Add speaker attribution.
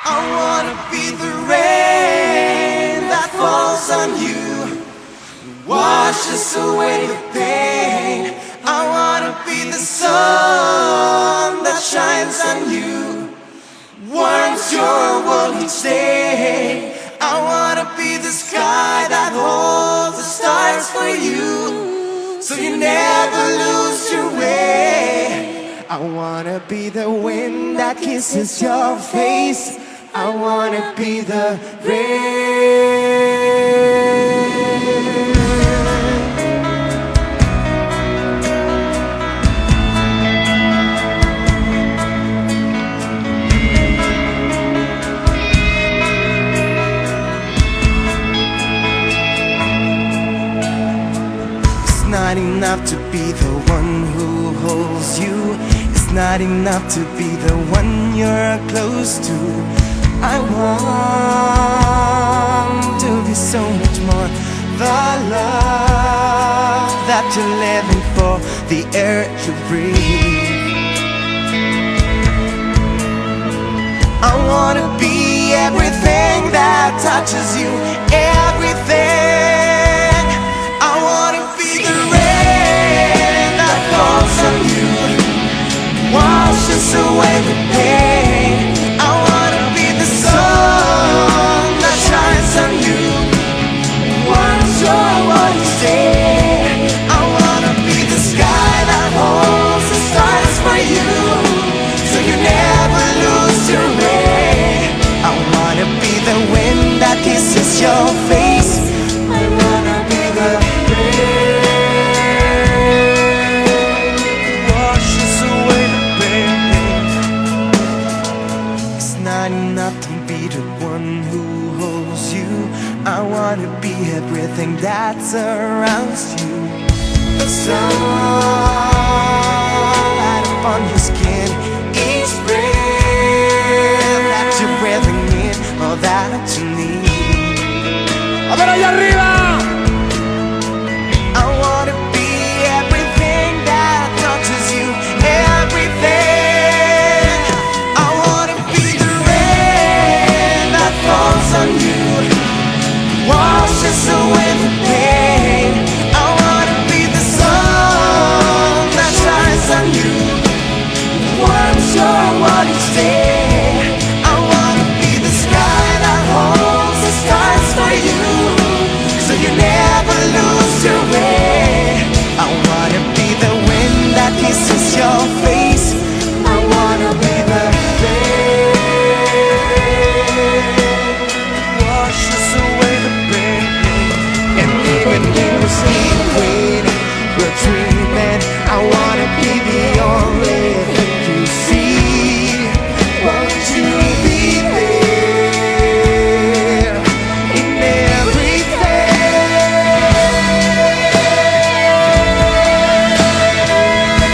Speaker 1: I wanna be the rain that falls on you, washes away the pain. I wanna be the sun that shines on you, warms your world each day. I wanna be the sky that holds the stars for you, so you never lose your way. I wanna be the wind that kisses your face. I wanna be the rain. It's not enough to be the one who holds you. It's not enough to be the one you're close to. I want to be so much more. The love that you're living for, the air you breathe. I wanna be everything that touches you, everything. I wanna be the rain that falls on you, washes away the pain. I wanna be the sun that shines on you, warms your world each day. I wanna be the sky that holds the stars for you, so you never lose your way. I wanna be the wind that kisses your face. I wanna be the rain, washes away the pain. It's not enough to be the one who holds you. I wanna be everything that surrounds you. The sunlight upon your skin, each breath that you're breathing in, all that you need.
Speaker 2: A ver allá arriba.